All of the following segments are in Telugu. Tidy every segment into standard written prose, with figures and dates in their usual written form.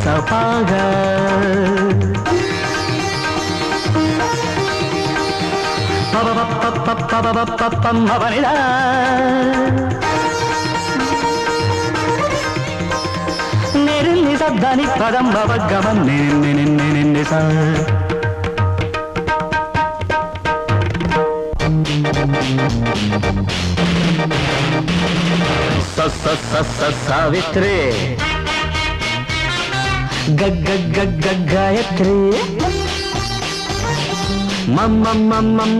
సపాగా పవనిదా నెరిల్ని శబ్దాని పదం భవగమం నిన్నిన్నిన్నిన్నిన్నిస సావిత్రి గాయత్రి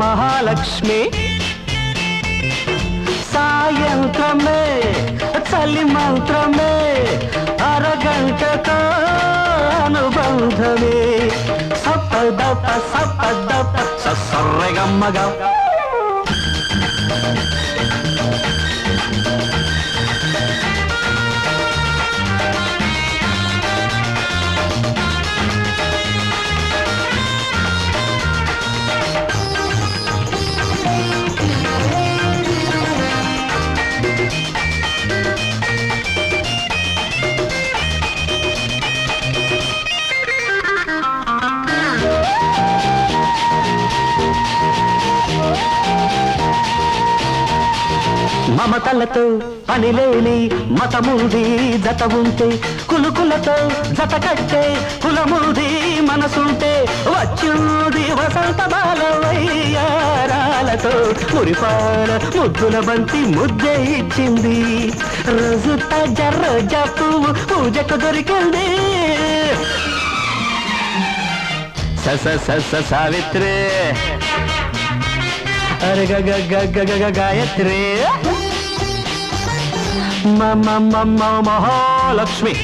మహాలక్ష్మి సాయంత్రమే చలి మంత్రమే అరగంటతో అనుబంధమే సపదప సపదప సర్రగమ్మగా మమతలతో పనిలేని మతముది జత ఉంటే కులుకులతో జత కట్టే కులముది మనసుంటే వచ్చుది వసంత బాలవయ్యారాలతో మురిపాల ముద్దుల బంతి ముద్దే ఇచ్చింది రోజు రోజా పువ్వు పూజకు దొరికింది సావిత్రి అరే గాయత్రి మహాలక్ష్మి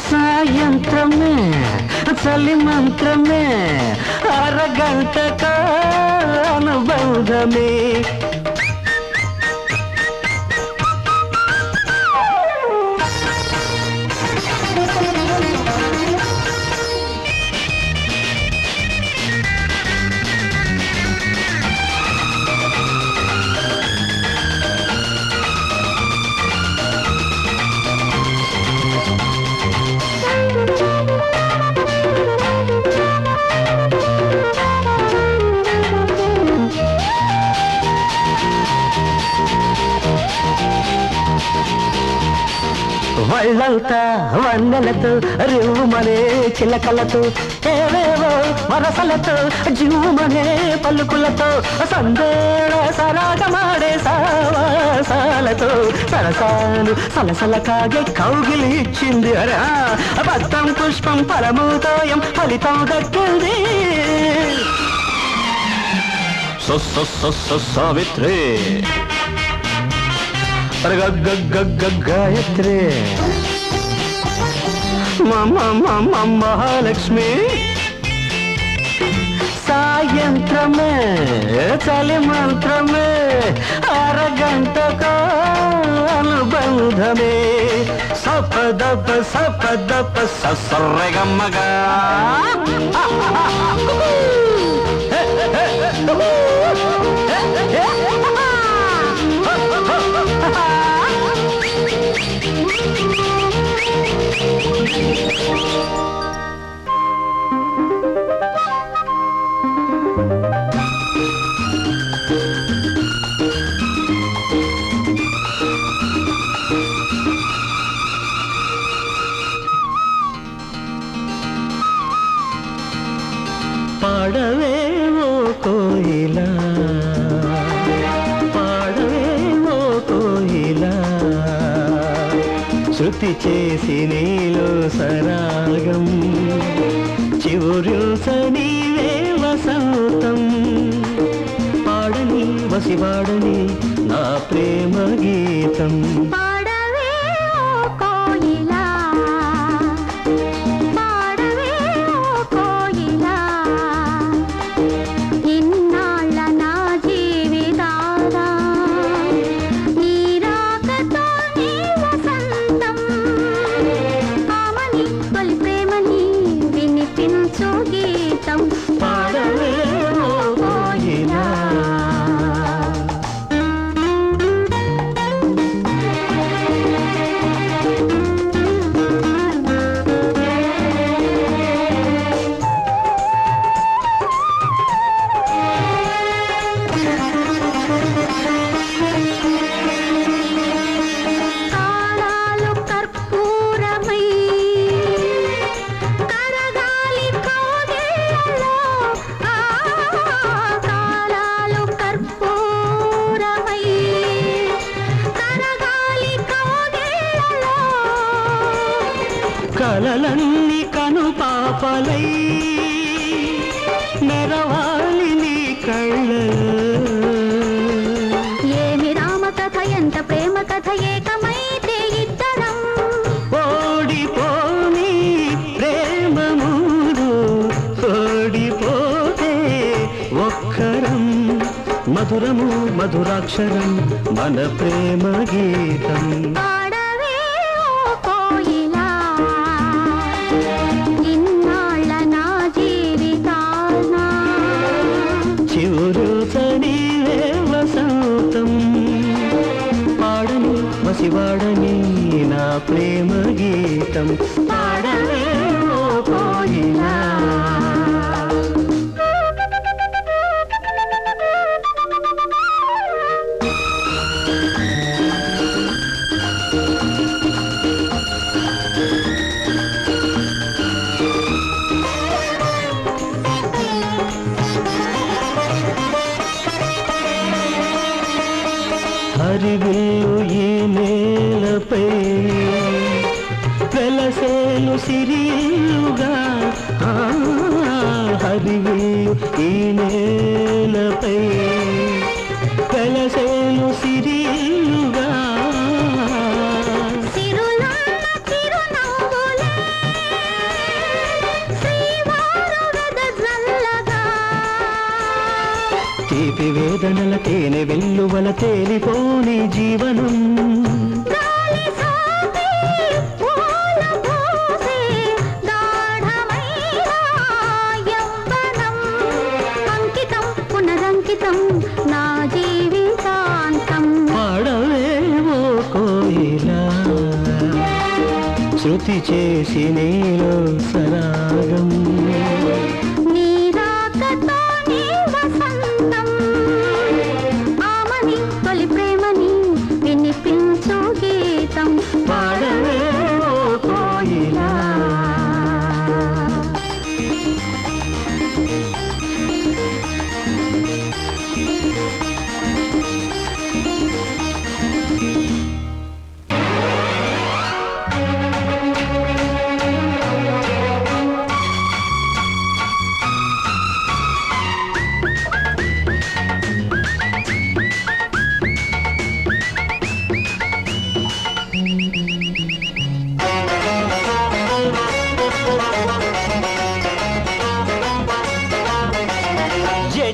సాయంత్రమే చలి మంత్రమే అరగంటక అనుబంధమే వళ్ళంతా వన్నెలతో రివ్వుమనే చిలకలతో ఏవేవో వరసలతో జీవమనే పలుకులతో సందేళ సరాగమాడే సావాసాలతో సరసాలు సలసల కాగే కౌగిలి ఇచ్చింది అరా పత్రం పుష్పం పరమోదయం ఫలితం దక్కింది సావిత్రి గాయత్రి మహాలక్ష్మి సాయంత్రమే చలి మంత్రమే అరగంటకు అనుబంధమే సపదప సపదప సర్రగమ్మగా పాడవేవో కోయిలా పాడవేవో కోయిలా శృతి చేసి నీలో సరాగం చివురుస నీవే వసంతం పాడని వసివాడని నా ప్రేమ గీతం పాడవే ఓ కలలన్నీ కను పాపలై నెరవాలి నీ కళ్ళలో. ఏమి రామ కథ ఎంత ప్రేమ కథ ఏకమైతే ఇద్దరం ఓడిపోని ప్రేమ మూడు ఓడిపోతే ఒక్కరం మధురము మధురాక్షరం మన ప్రేమ గీతం. పాడవే ఓ కోయిలా ఇన్నాళ్ళ నా జీవితాన చివురుతనివే వసంతం పాడని వసివాడని నా ప్రేమ గీతం. పాడవే ఓ కోయిలా. హరివిల్లు ఈ నేలపై వెలసేలు సిరిల్లుగా. హరివిల్లు ఈ నేలపై వెలసేలు సిరిల్లుగా. సిరులన్న చిరునవ్వులే శ్రీవారు వెదజల్లగా తీపి వేదనల తేనె వెల్లువల తేలిపోని జీవనం. గాలి సోకి పూల పూసే గాఢమైన యవ్వనం అంకితం పునరంకితం నా జీవితాంతం. పాడవే ఓ కోయిలా శృతి చేసి నీలో సరాగం. నీ రాకతో నీ వసంతం ఆమని తొలి ప్రేమని వినిపించు గీతం. పాడవే ఓ కోయిలా.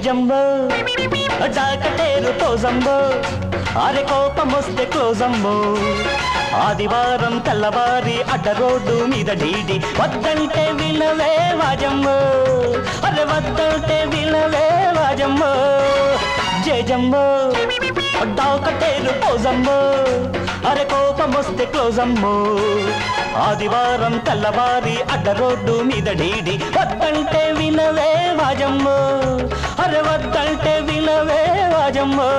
జంబో డాకటేరు పోజంబో అరే కోపమొస్తే క్లోజంబో. ఆదివారం తెల్లవారి అడ్డ రోడ్డు మీద డీడి వద్దంటే వినవే వాజంబో. అరే వద్దంటే వినవే వాజంబో. జంబో డాకటేరు పోజంబో అరే కోపమొస్తే క్లోజంబో. ఆదివారం తెల్లవారి అడ్డ రోడ్డు మీద డీడి వద్దంటే వినవే వాజమ్మో. అరే వద్దంటే వినవే వాజమ్మో.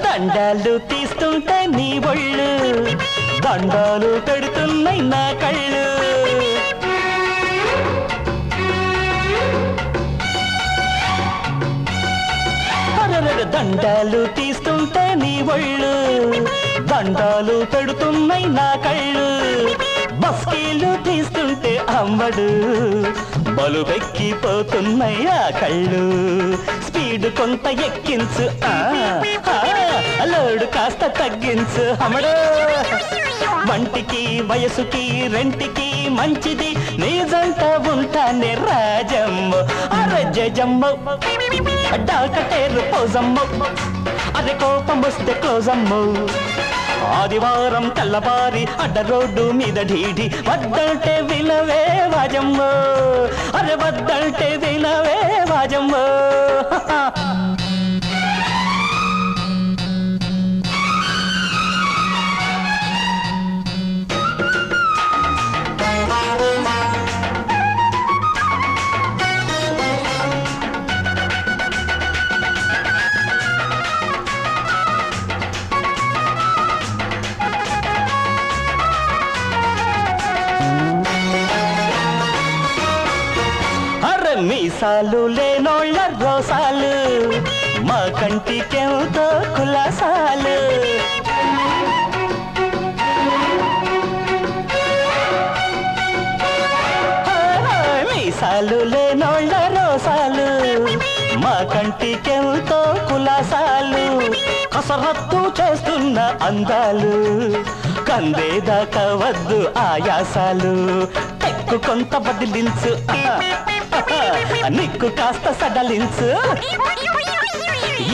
దండాలు తీస్తుంటే నీ ఒళ్ళు దండాలు పెడుతున్నాయి నా కళ్ళు. దండాలు తీస్తుంటే నీ ఒళ్ళు దండాలు పెడుతున్నాయి నా కళ్ళు. బస్కీలు తీస్తుంటే అమ్మడు బలుపెక్కిపోతున్నాయి ఆ కళ్ళు. స్పీడ్ కొంత ఎక్కించు లోడు కాస్త తగ్గించు అమ్మడు. వంటికి వయసుకి రెంటికి మంచిది నీ జంట ఉంటానే రాజమ్మ. అరే జమ్మ డాకటేరు పోజమ్మ అరే కోపం వస్తే క్లోజమ్మ. ఆదివారం తెల్లవారి అడ్డ రోడ్డు మీద ఢీఢీ వద్దంటే వినవే వాజమ్మ. అరే వద్దంటే వినవే వాజమ్మ. మీసాలు లేనోళ్ళ రోసాలు మా కంటికెంతో కులాసాలు మీసాలు లేనోళ్ళ రోసాలు మా కంటికెంతో కులాసాలు కసరత్తు చేస్తున్న అందాలు కందేదాకా వద్దు ఆయాసాలు టెక్కు కొంత బదిలించు నిక్కు కాస్త సడలించు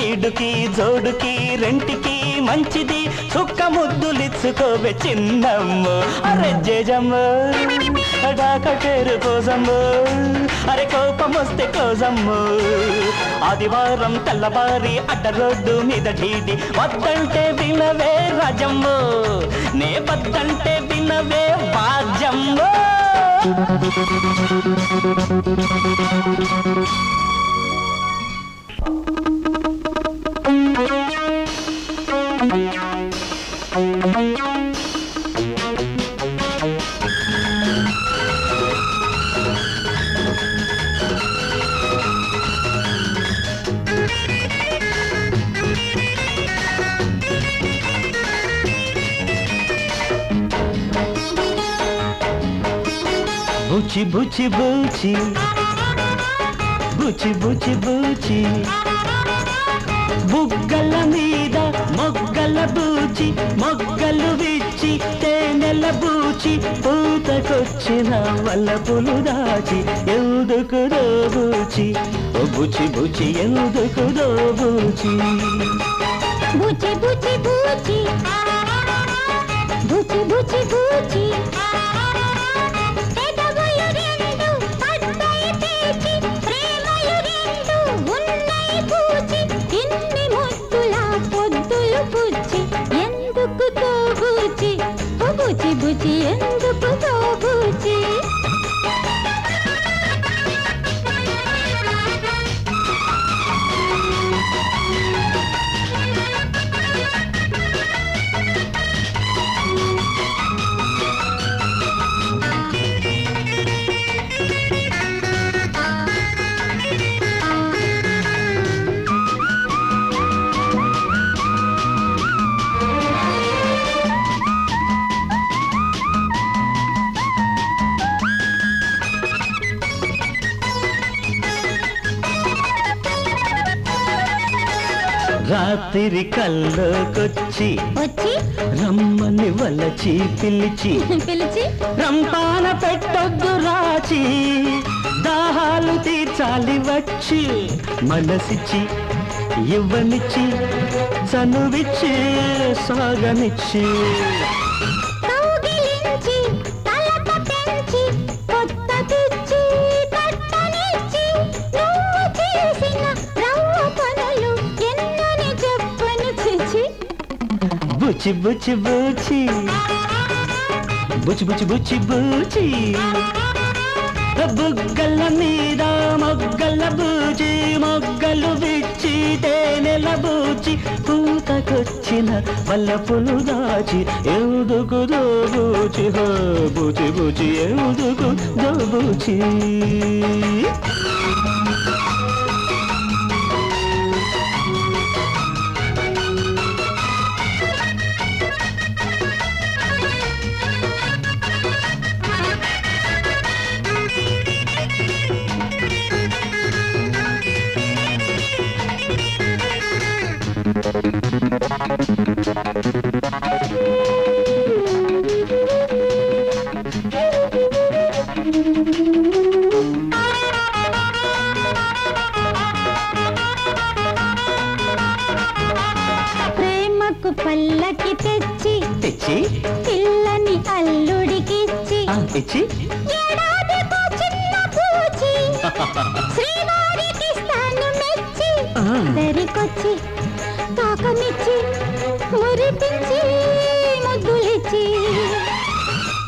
ఈడుకి జోడుకి రెంటికి మంచిది చుక్క ముద్దులిచ్చుకోవే చిన్నమ్ము అరే జేజమ్మ డాకటేరు కోసమ్ము అరే కోపం వస్తే కోసమ్ము ఆదివారం తెల్లవారి అడ్డ రోడ్డు మీద ఢీడి వద్దంటే వినవే రాజమ్ము నే వద్దంటే వినవే వాజమ్ము బుచి బుచి బుచి బుచి బుచి బుచి బుగ్గల మీద మొగ్గల బూచి మొగ్గలు విచ్చి తేనెల బూచి పూతకొచ్చిన వల్లపులు దాచి ఎందుకు దోబూచి ఓ బుచి బుచి ఎందుకు దోబూచి బుచి బుచి బుచి బుచి బుచి బుచి బుచి బుచి ఎందుకు దోబూచి రాత్రి కల్లోకొచ్చి వచ్చి రమ్మని వలచి పిలిచి పిలిచి రంపాన పెట్టొద్దు రాచి దాహాలు తీర్చాలి వచ్చి మనసిచ్చి ఇవ్వనిచ్చి చనువిచ్చి సాగనిచ్చి కౌగిలించి తలక పెంచి కొత్త తెచ్చి తట్టనిచ్చి నువ్వు చేసిన రవ్వ పనులు ఎన్నని చెప్పను చిచి బుచి బుచి బుచి బుచి బుచి బుచి బుచి బుగ్గల మీద మొగ్గల బూచి మొగ్గలు విచ్చి తేనెల బూచి పూతకొచ్చిన వల్లపులు దాచి ఎందుకు దోబూచి హో బుచి బుచి ఎందుకు దోబూచి ప్రేమకు పల్లకి తెచ్చి తెచ్చి పిల్లని అల్లుడికిచ్చి ఇచ్చి ఏడాదికో చిన్న పూచి శ్రీవారికి స్థాను మెచ్చి దరికొచ్చి తాకమిచ్చి మురిపించి ముద్దులిచ్చి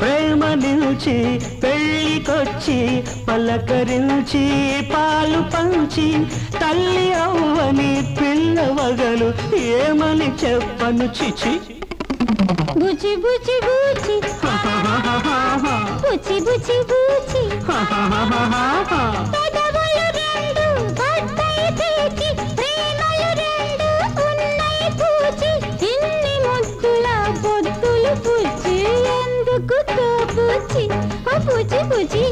ప్రేమ నిలిచి పెళ్ళికొచ్చి పలకరించి పాలు పంచి తల్లి అవ్వని పిల్లవగలు ఏమని చెప్పను చిచి బుచి బుచి బుచి బుచి బుచి బుచి పెదవులు బుజ్జి బుజ్జి